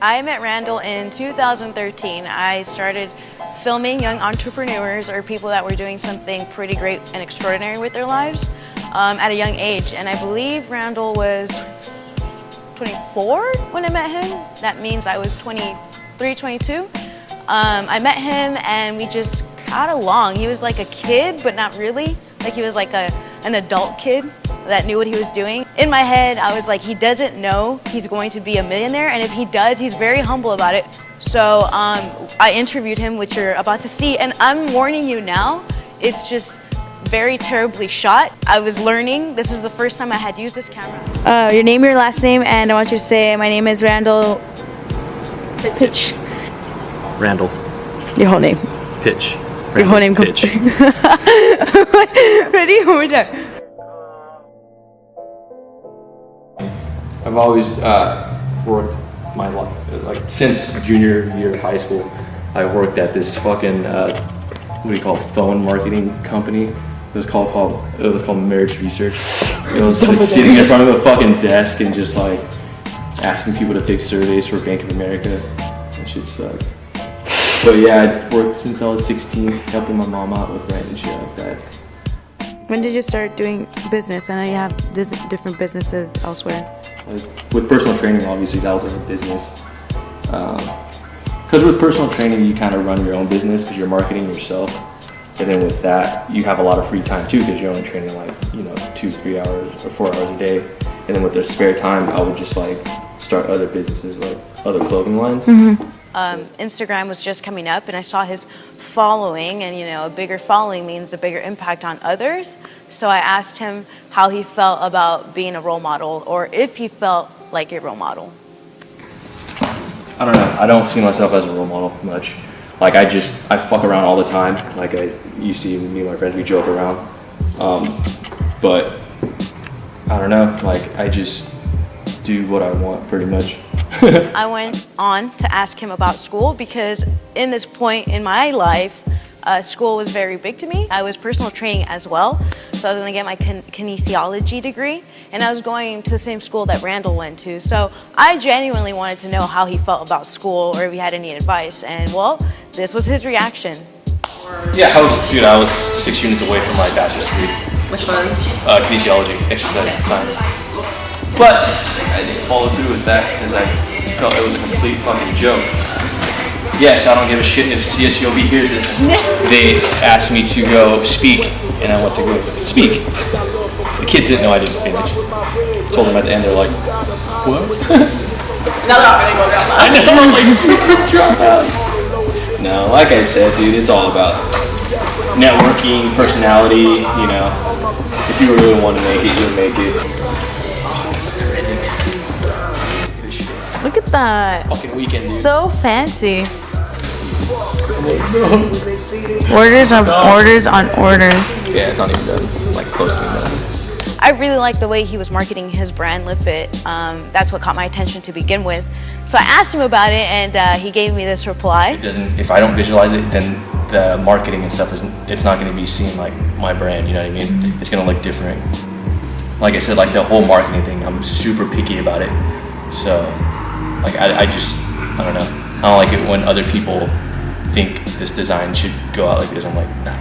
I met Randall in 2013. I started filming young entrepreneurs or people that were doing something pretty great and extraordinary with their lives at a young age. And I believe Randall was 24 when I met him. That means I was 23, 22. I met him and we just got along. He was like a kid, but not really. Like he was like an adult kid that knew what he was doing. In my head, I was like, he doesn't know he's going to be a millionaire, and if he does, he's very humble about it. So I interviewed him, which you're about to see, and I'm warning you now, it's just very terribly shot. I was learning. This was the first time I had used this camera. Your name, your last name, and I want you to say, my name is Randall Pich. Randall. Your whole name. Pich. Randall, your whole name. Pich. Ready? One more time. I've always worked my life, like since junior year of high school. I worked at this fucking what do you call it, phone marketing company. It was called Marriage Research. It was like sitting in front of a fucking desk and just like asking people to take surveys for Bank of America. That shit sucked. But yeah, I worked since I was 16, helping my mom out with rent and shit like that. When did you start doing business? I know you have different businesses elsewhere. Like with personal training, obviously that was like a business. Because with personal training, you kind of run your own business because you're marketing yourself. And then with that, you have a lot of free time too because you're only training like 2, 3 hours or 4 hours a day. And then with the spare time, I would just like start other businesses like other clothing lines. Mm-hmm. Instagram was just coming up and I saw his following, and a bigger following means a bigger impact on others. So I asked him how he felt about being a role model, or if he felt like a role model. I don't know. I don't see myself as a role model much. Like I fuck around all the time. Like you see me and my friends, we joke around. But I don't know. Like I just do what I want pretty much. I went on to ask him about school because in this point in my life, school was very big to me. I was personal training as well, so I was going to get my kinesiology degree, and I was going to the same school that Randall went to. So I genuinely wanted to know how he felt about school or if he had any advice, and well, this was his reaction. Yeah, I was 6 units away from my bachelor's degree. Which was? Kinesiology, exercise science. But I didn't follow through with that because I felt it was a complete fucking joke. Yes, I don't give a shit if CSUOB hears this. They asked me to go speak, and I went to go speak. The kids didn't know I didn't finish. Told them at the end, they're like, what? Now they're not gonna go drop out. I know, I'm like, just drop out. No, like I said, dude, it's all about networking, personality, If you really want to make it, you'll make it. Look at that. Fucking weekend, dude. So fancy. Orders on orders on orders. Yeah, it's not even done. Like close to being done. I really like the way he was marketing his brand, LiveFit. That's what caught my attention to begin with. So I asked him about it, and he gave me this reply. If I don't visualize it, then the marketing and stuff it's not going to be seen like my brand. You know what I mean? It's going to look different. Like I said, like the whole marketing thing, I'm super picky about it. So. Like I don't know. I don't like it when other people think this design should go out like this. I'm like, nah.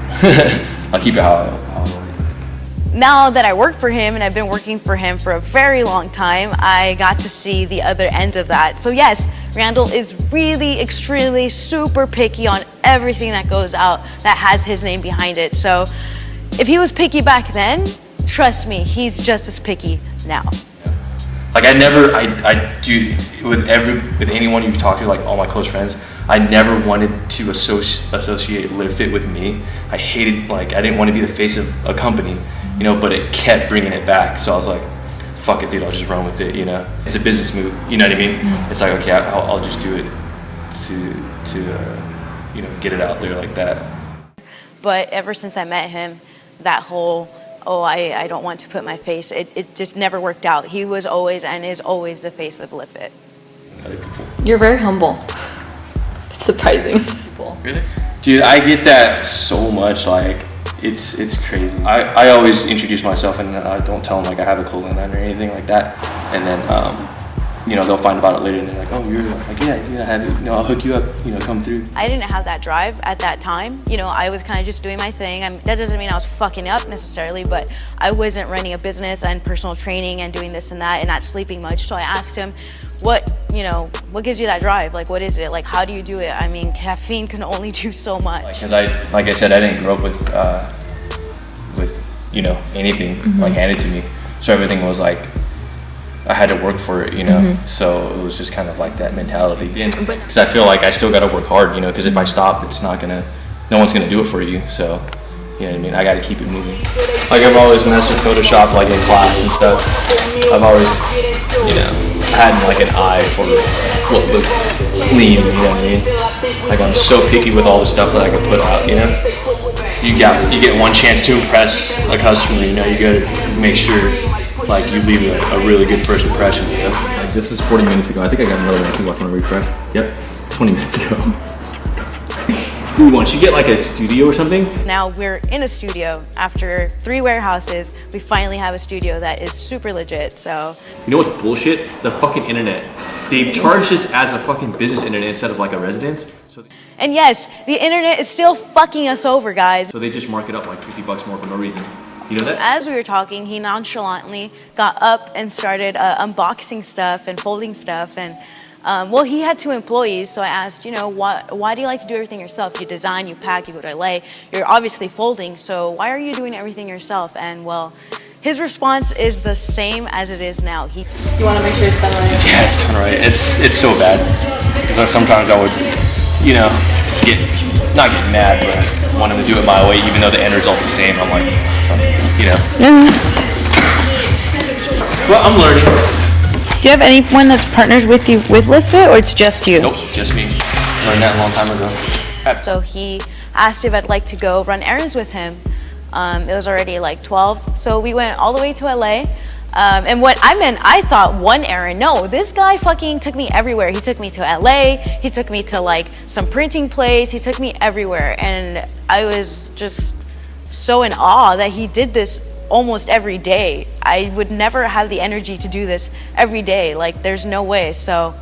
I'll keep it how I want it. Now that I work for him, and I've been working for him for a very long time, I got to see the other end of that. So yes, Randall is really, extremely, super picky on everything that goes out that has his name behind it. So if he was picky back then, trust me, he's just as picky now. Like I do with anyone you've talked to, like all my close friends, I never wanted to associate LiveFit with me. I hated, I didn't want to be the face of a company, but it kept bringing it back. So I was like, fuck it, dude, I'll just run with it, It's a business move, you know what I mean? It's like, okay, I'll just do it to get it out there like that. But ever since I met him, that whole, I don't want to put my face, it just never worked out. He was always and is always the face of LiveFit. You're very humble. It's surprising. Really? Dude, I get that so much, it's crazy. I always introduce myself and I don't tell them I have a clothing line or anything like that. And then you know, they'll find about it later and they're like, oh, you're like, yeah, I'll hook you up, you know, come through. I didn't have that drive at that time. You know, I was kind of just doing my thing. That doesn't mean I was fucking up necessarily, but I wasn't running a business and personal training and doing this and that and not sleeping much. So I asked him, what gives you that drive? Like, what is it? Like, how do you do it? I mean, caffeine can only do so much. Because like I said, I didn't grow up with you know, anything like handed to me. So everything was like, I had to work for it, you know. So it was just kind of like that mentality. Because I feel like I still got to work hard, you know. Because if I stop, no one's gonna do it for you. So, you know what I mean? I got to keep it moving. Like I've always messed with Photoshop, like in class and stuff. I've always, you know, had like an eye for what looked clean, you know what I mean? Like I'm so picky with all the stuff that I can put out, you know? You get one chance to impress a customer, you know, you gotta make sure like you leave a really good first impression, you know? Like this is 40 minutes ago. I think I got another one I want to refresh. Yep, 20 minutes ago. Ooh, why don't you get like a studio or something? Now we're in a studio. After 3 warehouses, we finally have a studio that is super legit, so. You know what's bullshit? The fucking internet. They've charged us as a fucking business internet instead of like a residence. And yes, the internet is still fucking us over, guys. So they just mark it up like $50 more for no reason. You know that? As we were talking, he nonchalantly got up and started unboxing stuff and folding stuff. And well, he had 2 employees, so I asked, you know, why do you like to do everything yourself? You design, you pack, you go to LA. You're obviously folding, so why are you doing everything yourself? And well, his response is the same as it is now. You want to make sure it's done right? Yeah, it's done right. It's so bad. Because sometimes I would, you know, not get mad, but want him to do it my way, even though the end result's the same. I'm like, you know. Well, I'm learning. Do you have anyone that's partnered with you with LiveFit, or it's just you? Nope, just me. Learned that a long time ago. So he asked if I'd like to go run errands with him. It was already like 12, so we went all the way to LA. And what I meant, I thought one errand. No, this guy fucking took me everywhere. He took me to LA, he took me to like some printing place, he took me everywhere. And I was just so in awe that he did this almost every day. I would never have the energy to do this every day. Like, there's no way. So,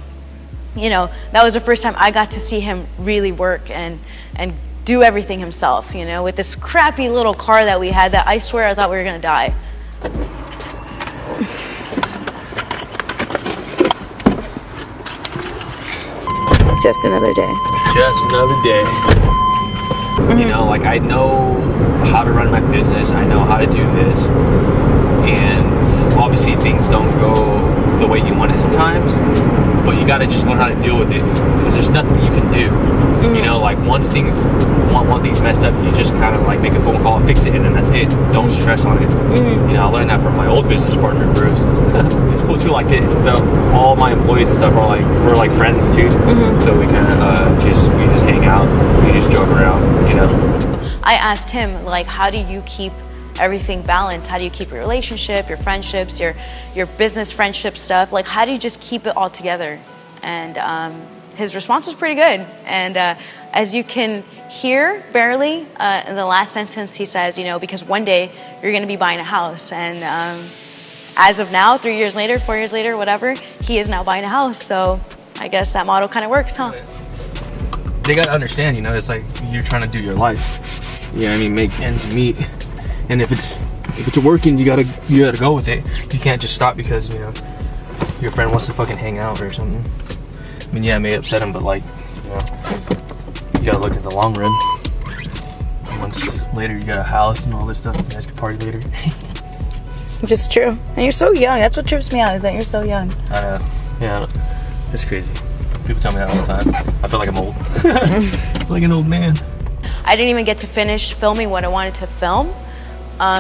you know, that was the first time I got to see him really work and do everything himself, you know, with this crappy little car that we had that I swear I thought we were gonna die. Just another day. Just another day. You know, like I know how to run my business. I know how to do this. And obviously things don't go the way you want it sometimes, but you gotta just learn how to deal with it because there's nothing you can do. You know, like once things messed up, you just kind of like make a phone call, fix it, and then that's it. Don't stress on it. You know, I learned that from my old business partner, Bruce. It's cool too. Like all my employees and stuff we're like friends too. So we kind of just hang out, we just joke around. You know. I asked him, like, how do you keep everything balanced? How do you keep your relationship, your friendships, your business friendship stuff? Like, how do you just keep it all together? And his response was pretty good. And as you can hear barely in the last sentence, he says, you know, because one day you're going to be buying a house. And as of now, 3 years later, 4 years later, whatever, he is now buying a house. So I guess that model kind of works, huh? They got to understand, you know, it's like you're trying to do your life. You know what I mean? Make ends meet. And if it's working, you gotta go with it. You can't just stop because, you know, your friend wants to fucking hang out or something. I mean, yeah, it may upset him, but like, you know, you gotta look at the long run. Once later you got a house and all this stuff, you guys can party later. Just true. And you're so young. That's what trips me out, is that you're so young. Yeah, it's crazy. People tell me that all the time. I feel like I'm old. Like an old man. I didn't even get to finish filming what I wanted to film.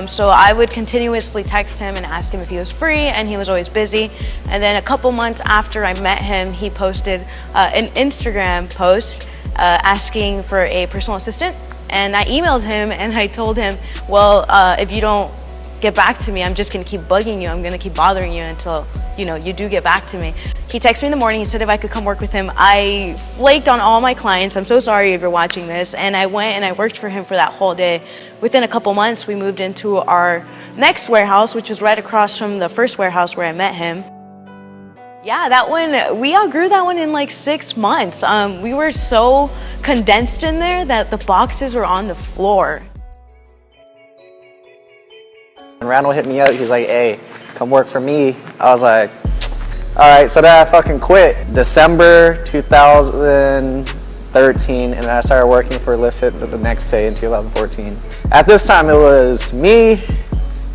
So I would continuously text him and ask him if he was free, and he was always busy. And then a couple months after I met him, he posted an Instagram post asking for a personal assistant. And I emailed him and I told him, well, if you don't get back to me, I'm just gonna keep bugging you. I'm gonna keep bothering you until, you know, you do get back to me. He texted me in the morning, he said if I could come work with him. I flaked on all my clients. I'm so sorry if you're watching this. And I went and I worked for him for that whole day. Within a couple months, we moved into our next warehouse, which was right across from the first warehouse where I met him. Yeah, that one, we outgrew that one in like 6 months. We were so condensed in there that the boxes were on the floor. When Randall hit me up, he's like, hey, come work for me. I was like, all right, so then I fucking quit. December 2013, and I started working for LiveFit the next day in 2014. At this time, it was me,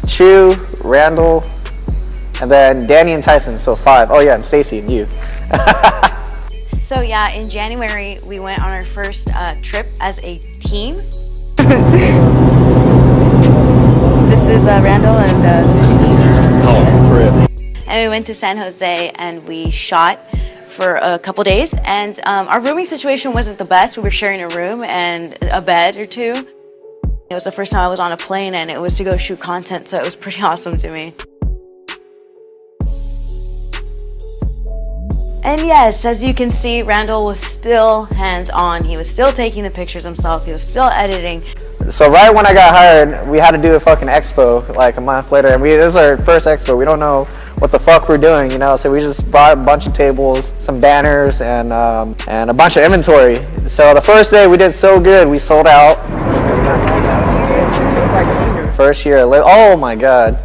Chu, Randall, and then Danny and Tyson, so 5. Oh yeah, and Stacy and you. So yeah, in January, we went on our first trip as a team. This is Randall and and we went to San Jose and we shot for a couple days, and our rooming situation wasn't the best. We were sharing a room and a bed or two. It was the first time I was on a plane, and it was to go shoot content, so it was pretty awesome to me. And yes, as you can see, Randall was still hands-on. He was still taking the pictures himself. He was still editing. So right when I got hired, we had to do a fucking expo like a month later, and this is our first expo. We don't know what the fuck we're doing, you know, so we just brought a bunch of tables, some banners, and a bunch of inventory. So the first day we did so good, we sold out. First year, oh my god.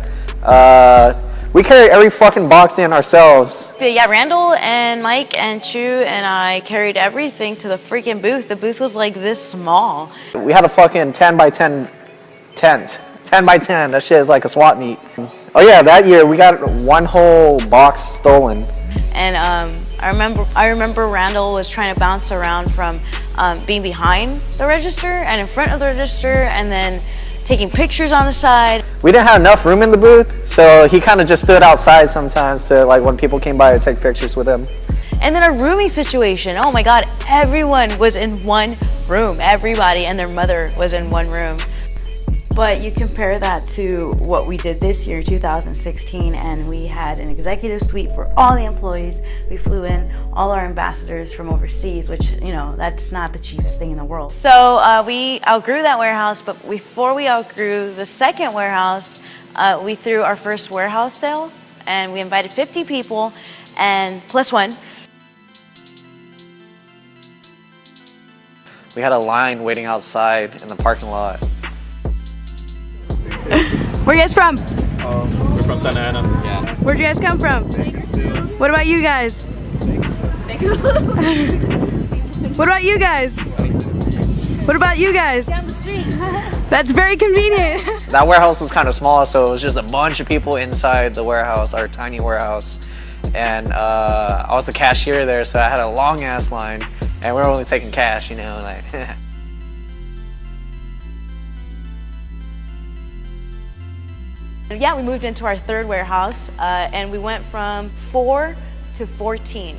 We carried every fucking box in ourselves. But yeah, Randall and Mike and Chu and I carried everything to the freaking booth. The booth was like this small. We had a fucking 10 by 10 tent. 10 by 10, that shit is like a swap meet. Oh yeah, that year we got one whole box stolen. And I remember Randall was trying to bounce around from being behind the register and in front of the register, and then taking pictures on the side. We didn't have enough room in the booth, so he kind of just stood outside sometimes to, like, when people came by to take pictures with him. And then a rooming situation. Oh my god, everyone was in one room. Everybody and their mother was in one room. But you compare that to what we did this year, 2016, and we had an executive suite for all the employees. We flew in all our ambassadors from overseas, which, you know, that's not the cheapest thing in the world. So we outgrew that warehouse, but before we outgrew the second warehouse, we threw our first warehouse sale, and we invited 50 people, and +1. We had a line waiting outside in the parking lot. Where you guys from? We're from Santa Ana. Yeah. Where'd you guys come from? What about you guys? What about you guys? What about you guys? Down the street. That's very convenient. That warehouse was kind of small, so it was just a bunch of people inside the warehouse, our tiny warehouse. And I was the cashier there, so I had a long ass line, and we were only taking cash, you know, like. Yeah, we moved into our third warehouse, and we went from 4 to 14,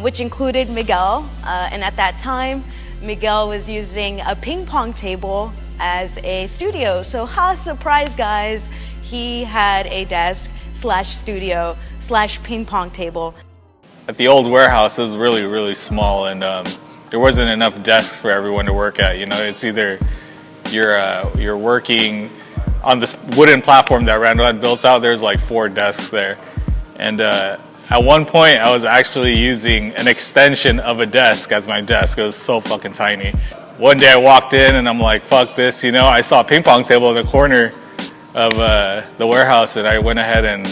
which included Miguel. And at that time, Miguel was using a ping pong table as a studio. So, surprise, guys, he had a desk / studio / ping pong table. At the old warehouse, it was really, really small, and there wasn't enough desks for everyone to work at. You know, it's either you're working on this wooden platform that Randall had built out. There's like 4 desks there, and at one point I was actually using an extension of a desk as my desk. It was so fucking tiny. One day I walked in and I'm like, fuck this, you know. I saw a ping pong table in the corner of the warehouse, and I went ahead and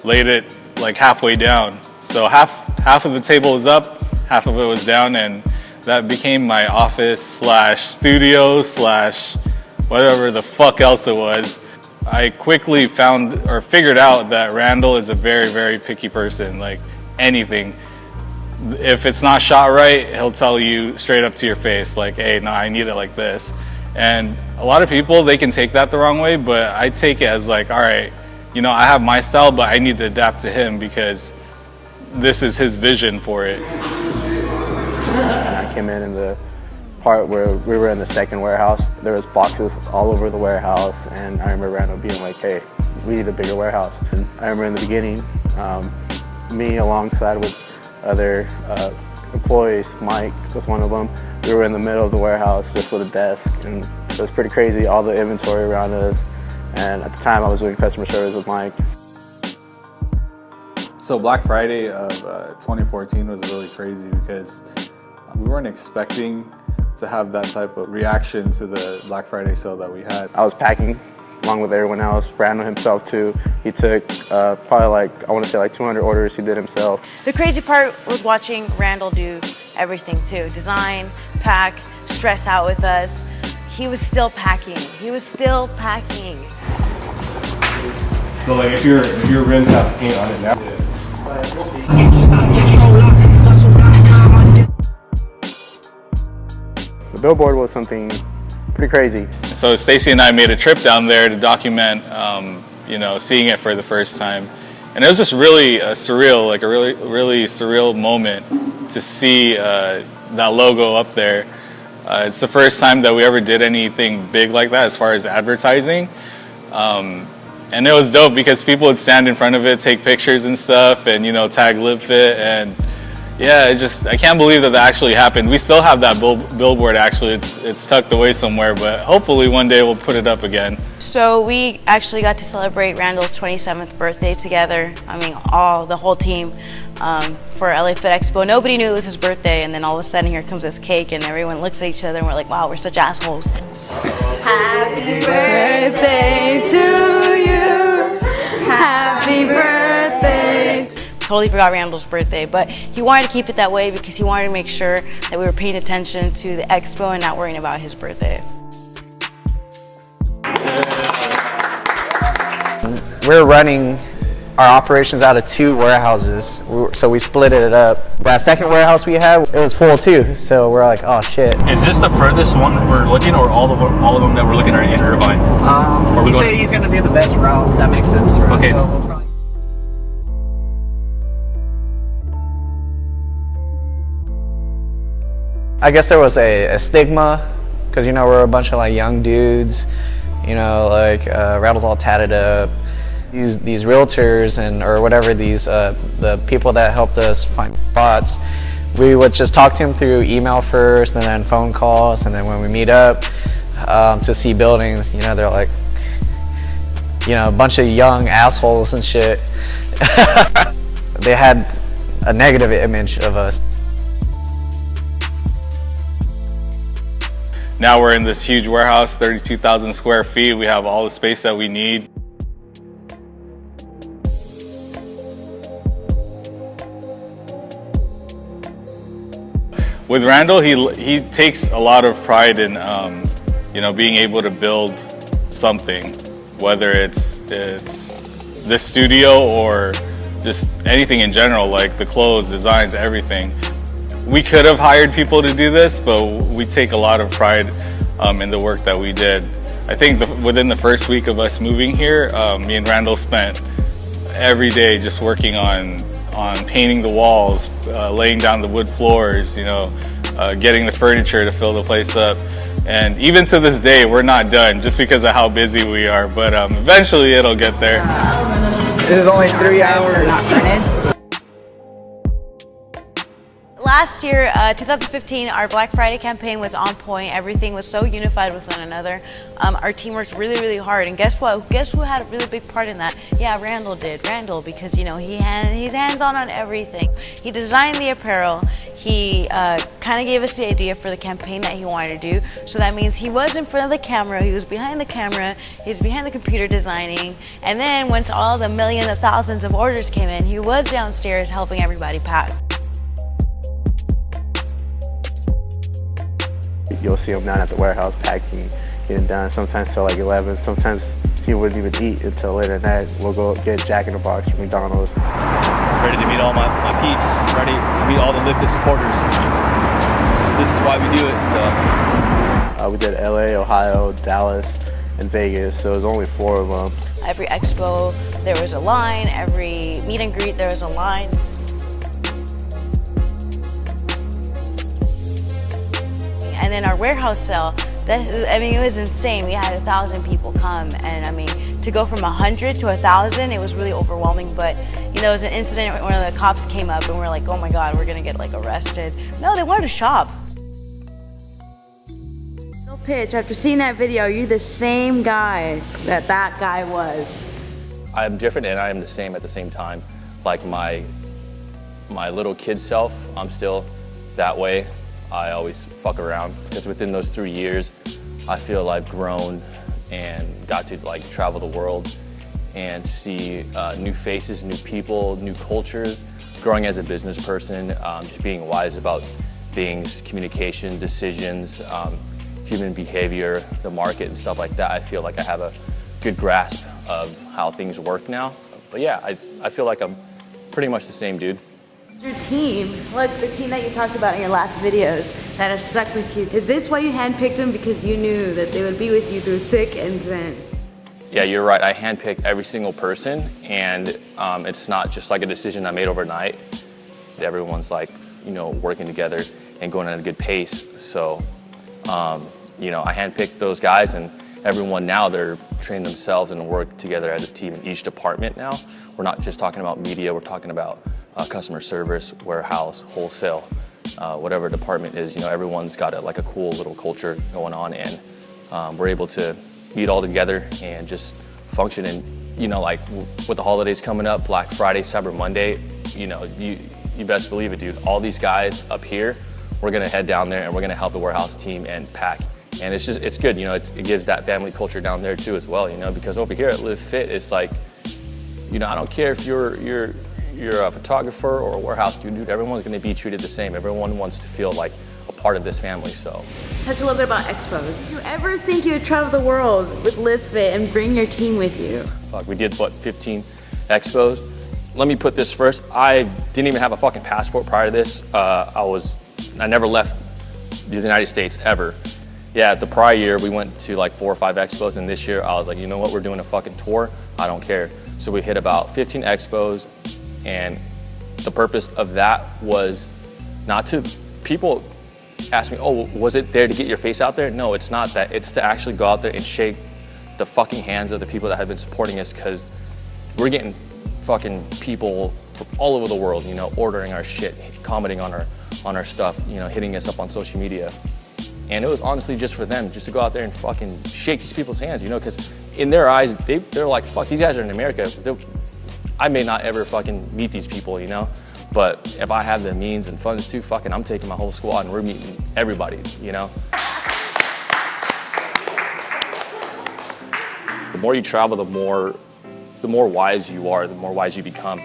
laid it like halfway down. So half of the table was up, half of it was down, and that became my office / studio / whatever the fuck else it was. I quickly figured out that Randall is a very, very picky person. Like anything, if it's not shot right, he'll tell you straight up to your face, like, hey, no, I need it like this. And a lot of people, they can take that the wrong way, but I take it as like, all right, you know, I have my style, but I need to adapt to him because this is his vision for it. I came in the part where we were in the second warehouse. There was boxes all over the warehouse, and I remember Randall being like, hey, we need a bigger warehouse. And I remember in the beginning, me alongside with other employees, Mike was one of them, we were in the middle of the warehouse just with a desk, and it was pretty crazy, all the inventory around us. And at the time I was doing customer service with Mike. So Black Friday of 2014 was really crazy because we weren't expecting to have that type of reaction to the Black Friday sale that we had. I was packing along with everyone else. Randall himself too. He took probably like, I want to say like 200 orders he did himself. The crazy part was watching Randall do everything too. Design, pack, stress out with us. He was still packing. He was still packing. So like if your rims have paint on it now. The billboard was something pretty crazy. So Stacy and I made a trip down there to document, you know, seeing it for the first time. And it was just really surreal, like a really surreal moment to see that logo up there. It's the first time that we ever did anything big like that as far as advertising. And it was dope because people would stand in front of it, take pictures and stuff, and, you know, tag LiveFit. And yeah, I can't believe that actually happened. We still have that billboard actually. It's tucked away somewhere, but hopefully one day we'll put it up again. So we actually got to celebrate Randall's 27th birthday together. I mean, the whole team for LiveFit Expo. Nobody knew it was his birthday, and then all of a sudden here comes this cake, and everyone looks at each other, and we're like, wow, we're such assholes. Happy birthday to you. Happy birthday. Totally forgot Randall's birthday, but he wanted to keep it that way because he wanted to make sure that we were paying attention to the expo and not worrying about his birthday. We're running our operations out of 2 warehouses, so we split it up. That second warehouse we had, it was full too, so we're like, oh shit. Is this the furthest one that we're looking, or all of them that we're looking are in Irvine? He said he's gonna do the best route. That makes sense for us. Okay. So we'll probably... I guess there was a stigma, because, you know, we're a bunch of like young dudes, you know, like Randall's all tatted up. These realtors or whatever, the people that helped us find spots, we would just talk to them through email first, and then phone calls, and then when we meet up to see buildings, you know, they're like, you know, a bunch of young assholes and shit. They had a negative image of us. Now we're in this huge warehouse, 32,000 square feet. We have all the space that we need. With Randall, he takes a lot of pride in you know, being able to build something, whether it's this studio or just anything in general, like the clothes, designs, everything. We could have hired people to do this, but we take a lot of pride in the work that we did. I think within the first week of us moving here, me and Randall spent every day just working on painting the walls, laying down the wood floors, you know, getting the furniture to fill the place up. And even to this day, we're not done just because of how busy we are, but eventually it'll get there. This is only 3 hours. Last year, 2015, our Black Friday campaign was on point. Everything was so unified with one another. Our team worked really, really hard. And guess what? Guess who had a really big part in that? Yeah, Randall did. Randall, because, you know, he's hands-on on everything. He designed the apparel. He kind of gave us the idea for the campaign that he wanted to do. So that means he was in front of the camera, he was behind the camera, he was behind the computer designing. And then once all the millions of thousands of orders came in, he was downstairs helping everybody pack. You'll see him down at the warehouse packing, getting done, sometimes till like 11, sometimes he wouldn't even eat until later at night. We'll go get Jack in the Box from McDonald's. Ready to meet all my peeps, ready to meet all the LiveFit supporters. This is why we do it. So We did LA, Ohio, Dallas, and Vegas, so it was only 4 of them. Every expo, there was a line. Every meet and greet, there was a line. And then our warehouse sale, I mean, it was insane. We had 1,000 people come, and I mean, to go from 100 to 1,000, it was really overwhelming. But you know, there was an incident where the cops came up, and we're like, oh my God, we're gonna get like arrested. No, they wanted to shop. No pitch. After seeing that video, you're the same guy that guy was. I am different, and I am the same at the same time. like my little kid self, I'm still that way. I always fuck around because within those 3 years, I feel I've grown and got to like travel the world and see new faces, new people, new cultures, growing as a business person, just being wise about things, communication, decisions, human behavior, the market and stuff like that. I feel like I have a good grasp of how things work now. But yeah, I feel like I'm pretty much the same dude. Your team, like the team that you talked about in your last videos that have stuck with you, is this why you handpicked them? Because you knew that they would be with you through thick and thin? Yeah, you're right. I handpicked every single person, and it's not just like a decision I made overnight. Everyone's like, you know, working together and going at a good pace. So, you know, I handpicked those guys, and everyone now, they're trained themselves and work together as a team in each department now. We're not just talking about media, we're talking about customer service, warehouse, wholesale, whatever department is, you know, everyone's got like a cool little culture going on, and we're able to meet all together and just function. And, you know, like with the holidays coming up, Black Friday, Cyber Monday, you know, you best believe it, dude. All these guys up here, we're gonna head down there and we're gonna help the warehouse team and pack. And it's good, you know, it gives that family culture down there too as well, you know, because over here at LiveFit, it's like, you know, I don't care if you're a photographer or a warehouse dude, everyone's gonna be treated the same. Everyone wants to feel like a part of this family, so. Touch a little bit about expos. Do you ever think you would travel the world with LiveFit and bring your team with you? Fuck, we did, what, 15 expos? Let me put this first. I didn't even have a fucking passport prior to this. I never left the United States ever. Yeah, the prior year we went to like 4 or 5 expos, and this year I was like, you know what, we're doing a fucking tour, I don't care. So we hit about 15 expos, and the purpose of that was not to, people ask me, oh, was it there to get your face out there? No, it's not that. It's to actually go out there and shake the fucking hands of the people that have been supporting us, because we're getting fucking people from all over the world, you know, ordering our shit, commenting on our stuff, you know, hitting us up on social media. And it was honestly just for them, just to go out there and fucking shake these people's hands, you know, because in their eyes, they're like, fuck, these guys are in America. I may not ever fucking meet these people, you know, but if I have the means and funds to, fucking, I'm taking my whole squad and we're meeting everybody, you know. The more you travel, the more wise you are, the more wise you become.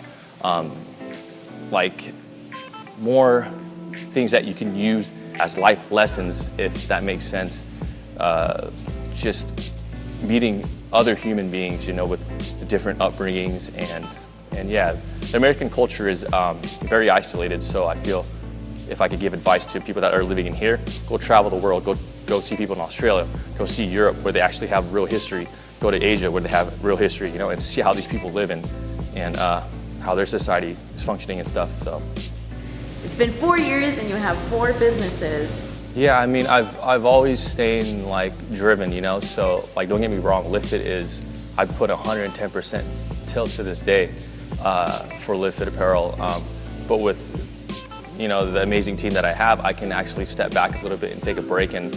Like, more things that you can use as life lessons, if that makes sense. Just meeting other human beings, you know, with different upbringings, and yeah, the American culture is very isolated. So I feel if I could give advice to people that are living in here, go travel the world, go see people in Australia, go see Europe where they actually have real history, go to Asia where they have real history, you know, and see how these people live and how their society is functioning and stuff. So. It's been 4 years and you have 4 businesses. Yeah, I mean, I've always stayed like driven, you know, so like, don't get me wrong, LiveFit is, I put 110% till to this day for LiveFit apparel, but with, you know, the amazing team that I have, I can actually step back a little bit and take a break and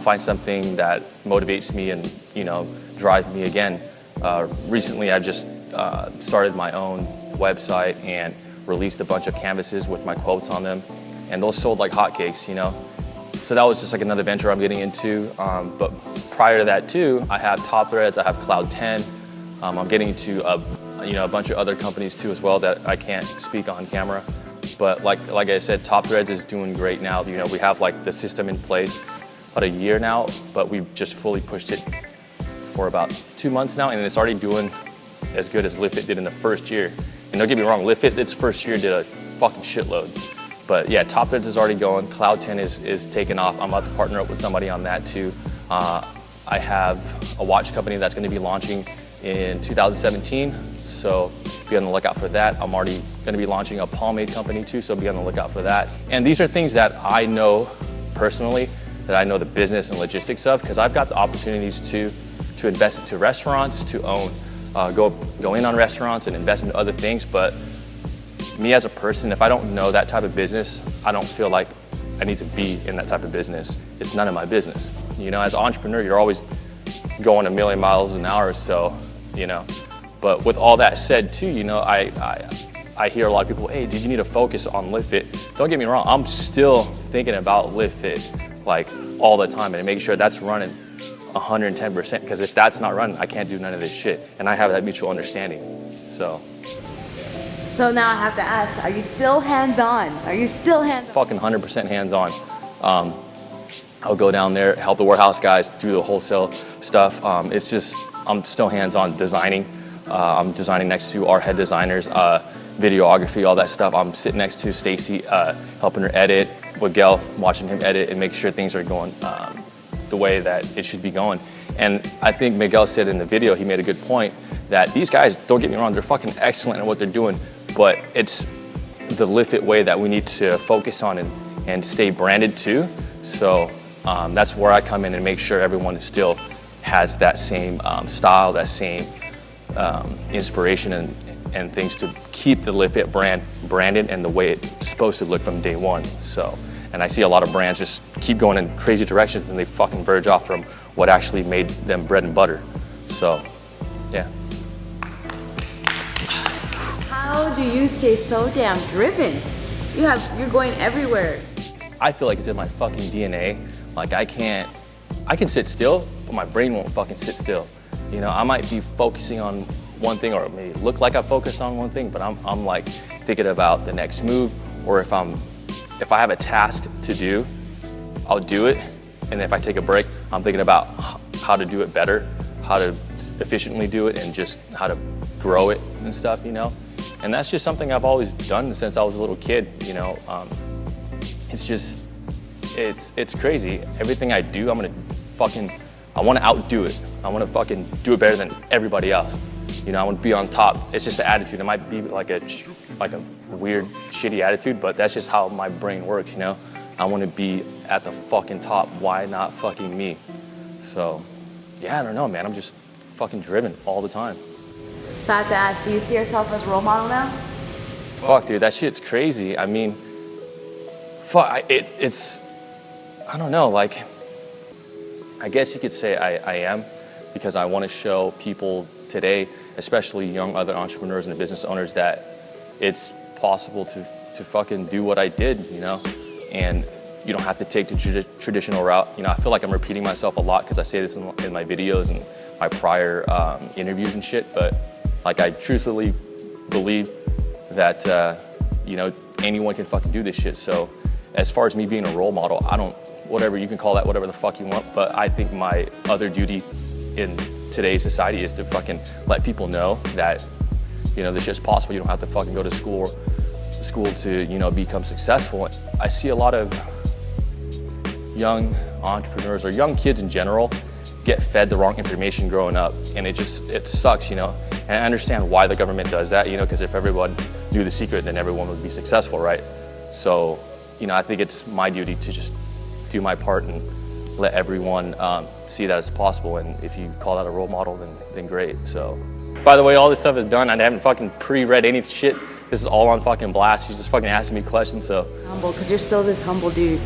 find something that motivates me and, you know, drives me again. Recently, I've just started my own website and released a bunch of canvases with my quotes on them, and those sold like hotcakes, you know. So that was just like another venture I'm getting into. But prior to that too, I have Top Threads, I have Cloud 10. I'm getting into a bunch of other companies too as well that I can't speak on camera. But like I said, Top Threads is doing great now. You know, we have like the system in place about a year now, but we've just fully pushed it for about 2 months now, and it's already doing as good as LiveFit did in the first year. And don't get me wrong, LiveFit, its first year did a fucking shitload. But yeah, Top Threads is already going. Cloud 10 is taking off. I'm about to partner up with somebody on that too. I have a watch company that's going to be launching in 2017, so be on the lookout for that. I'm already going to be launching a pomade company too, so be on the lookout for that. And these are things that I know personally, that I know the business and logistics of, because I've got the opportunities to invest into restaurants, to own, go in on restaurants and invest into other things. But me as a person, if I don't know that type of business, I don't feel like I need to be in that type of business. It's none of my business. You know, as an entrepreneur, you're always going a million miles an hour or so, you know. But with all that said too, you know, I I hear a lot of people, hey, did you need to focus on LiveFit? Don't get me wrong, I'm still thinking about LiveFit like all the time and making sure that's running 110%, because if that's not running, I can't do none of this shit. And I have that mutual understanding, so. So now I have to ask, are you still hands-on? Are you still hands-on? Fucking 100% hands-on. I'll go down there, help the warehouse guys do the wholesale stuff. It's just, I'm still hands-on designing. I'm designing next to our head designers, videography, all that stuff. I'm sitting next to Stacy, helping her edit, Miguel, watching him edit and make sure things are going the way that it should be going. And I think Miguel said in the video, he made a good point, that these guys, don't get me wrong, they're fucking excellent at what they're doing, but it's the LiveFit way that we need to focus on and stay branded too. So that's where I come in and make sure everyone still has that same style, that same inspiration and things to keep the LiveFit brand branded and the way it's supposed to look from day one. So, and I see a lot of brands just keep going in crazy directions and they fucking verge off from what actually made them bread and butter. So, yeah. How do you stay so damn driven? You're going everywhere. I feel like it's in my fucking DNA. Like I can sit still, but my brain won't fucking sit still. You know, I might be focusing on one thing, or it may look like I focus on one thing, but I'm like thinking about the next move, or if I have a task to do, I'll do it. And if I take a break, I'm thinking about how to do it better, how to efficiently do it, and just how to grow it and stuff, you know? And that's just something I've always done since I was a little kid, you know? It's just, it's crazy. Everything I do, I want to outdo it. I want to fucking do it better than everybody else. You know, I want to be on top. It's just the attitude. It might be like a weird, shitty attitude, but that's just how my brain works, you know? I want to be at the fucking top. Why not fucking me? So, yeah, I don't know, man. I'm just fucking driven all the time. So I have to ask, do you see yourself as a role model now? Fuck, dude, that shit's crazy. I mean, fuck, it's, I don't know, like, I guess you could say I am, because I want to show people today, especially young other entrepreneurs and business owners, that it's possible to fucking do what I did, you know? And you don't have to take the traditional route. You know, I feel like I'm repeating myself a lot because I say this in my videos and my prior interviews and shit, but like I truthfully believe that, you know, anyone can fucking do this shit. So as far as me being a role model, whatever, you can call that whatever the fuck you want, but I think my other duty in today's society is to fucking let people know that, you know, this shit's possible. You don't have to fucking go to school to, you know, become successful. I see a lot of young entrepreneurs or young kids in general get fed the wrong information growing up, and it sucks, you know. And I understand why the government does that, you know, because if everyone knew the secret, then everyone would be successful, right? So, you know, I think it's my duty to just do my part and let everyone see that it's possible. And if you call that a role model, then great. So, by the way, all this stuff is done. I haven't fucking pre-read any shit. This is all on fucking blast. She's just fucking asking me questions, so. Humble, because you're still this humble dude.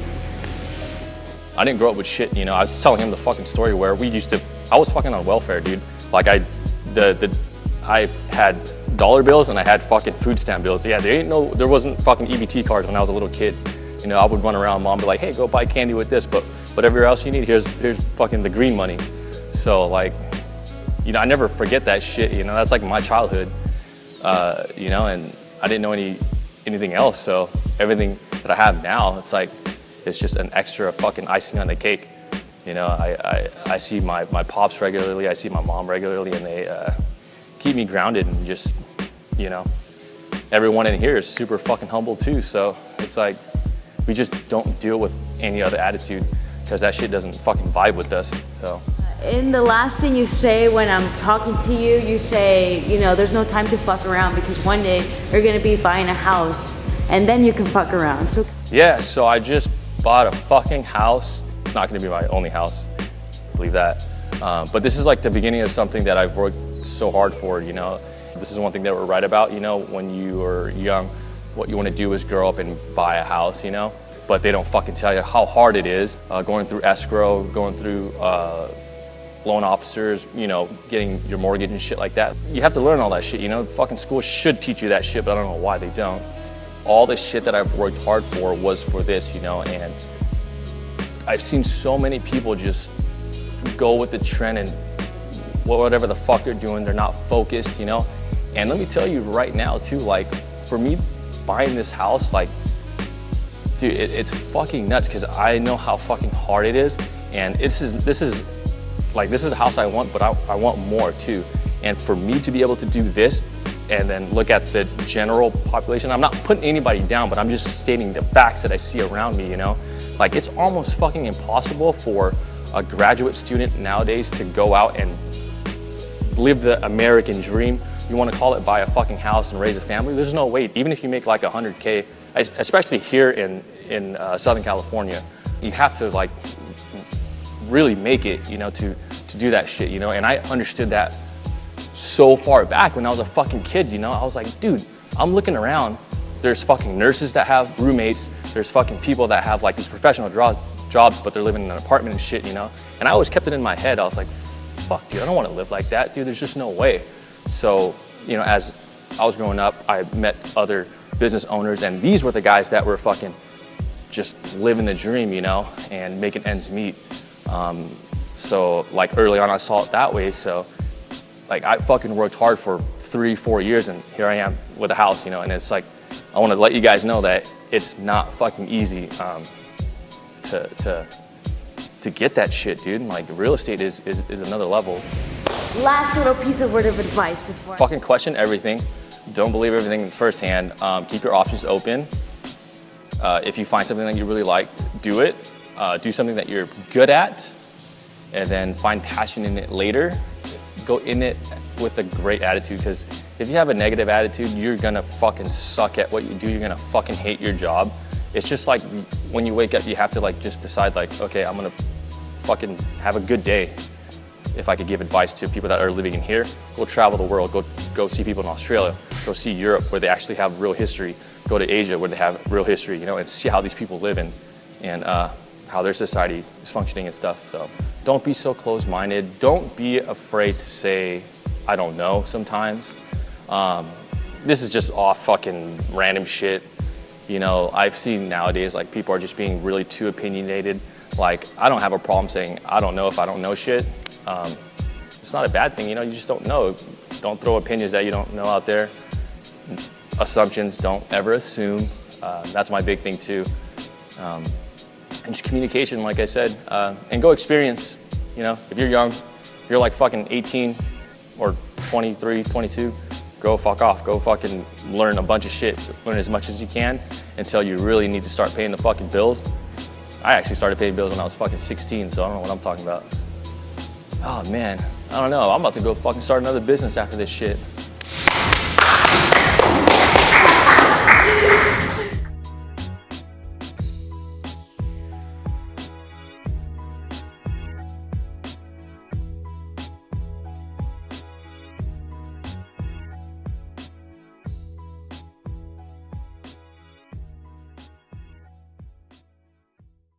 I didn't grow up with shit, you know. I was telling him the fucking story where I was fucking on welfare, dude. Like I had dollar bills and I had fucking food stamp bills. Yeah, there wasn't fucking EBT cards when I was a little kid. You know, I would run around, mom would be like, hey, go buy candy with this, but whatever else you need, here's fucking the green money. So like, you know, I never forget that shit, you know. That's like my childhood, you know, and I didn't know anything else. So everything that I have now, it's just an extra fucking icing on the cake. You know, I see my pops regularly, I see my mom regularly, and they keep me grounded, and just, you know, everyone in here is super fucking humble too. So it's like, we just don't deal with any other attitude because that shit doesn't fucking vibe with us, so. In the last thing you say when I'm talking to you, you say, you know, there's no time to fuck around because one day you're gonna be buying a house and then you can fuck around. So yeah, so I just bought a fucking house. It's not gonna be my only house, believe that. But this is like the beginning of something that I've worked so hard for, you know. This is one thing that we're right about, you know, when you are young, what you wanna do is grow up and buy a house, you know, but they don't fucking tell you how hard it is, going through escrow, going through loan officers, you know, getting your mortgage and shit like that. You have to learn all that shit, you know? Fucking school should teach you that shit, but I don't know why they don't. All the shit that I've worked hard for was for this, you know, and I've seen so many people just go with the trend and whatever the fuck they're doing, they're not focused, you know? And let me tell you right now too, like, for me buying this house, like, dude, it's fucking nuts, because I know how fucking hard it is, and this is the house I want, but I want more too. And for me to be able to do this and then look at the general population, I'm not putting anybody down, but I'm just stating the facts that I see around me, you know? Like, it's almost fucking impossible for a graduate student nowadays to go out and live the American dream. You want to call it buy a fucking house and raise a family? There's no way. Even if you make like 100K, especially here in Southern California, you have to like really make it, you know, to do that shit, you know? And I understood that so far back when I was a fucking kid, you know? I was like, dude, I'm looking around. There's fucking nurses that have roommates. There's fucking people that have like these professional jobs, but they're living in an apartment and shit, you know? And I always kept it in my head. I was like, fuck, dude, I don't want to live like that, dude. There's just no way. So, you know, as I was growing up, I met other business owners, and these were the guys that were fucking just living the dream, you know, and making ends meet. So like early on, I saw it that way. So like I fucking worked hard for 3-4 years, and here I am with a house, you know. And it's like, I want to let you guys know that it's not fucking easy to get that shit, dude. Like real estate is another level. Last little piece of word of advice before. Fucking question everything. Don't believe everything firsthand. Keep your options open. If you find something that you really like, do it. Do something that you're good at, and then find passion in it later. Go in it with a great attitude, because if you have a negative attitude, you're gonna fucking suck at what you do. You're gonna fucking hate your job. It's just like when you wake up, you have to like just decide like, okay, I'm gonna fucking have a good day. If I could give advice to people that are living in here, go travel the world, go see people in Australia, go see Europe where they actually have real history, go to Asia where they have real history, you know, and see how these people live and how their society is functioning and stuff. So don't be so closed-minded. Don't be afraid to say, I don't know sometimes. This is just off fucking random shit. You know, I've seen nowadays like people are just being really too opinionated. Like, I don't have a problem saying I don't know if I don't know shit. It's not a bad thing, you know, you just don't know. Don't throw opinions that you don't know out there. Assumptions, don't ever assume. That's my big thing too. And just communication, like I said, and go experience. You know, if you're young, if you're like fucking 18 or 23, 22, go fuck off. Go fucking learn a bunch of shit. Learn as much as you can until you really need to start paying the fucking bills. I actually started paying bills when I was fucking 16, so I don't know what I'm talking about. Oh man, I don't know. I'm about to go fucking start another business after this shit.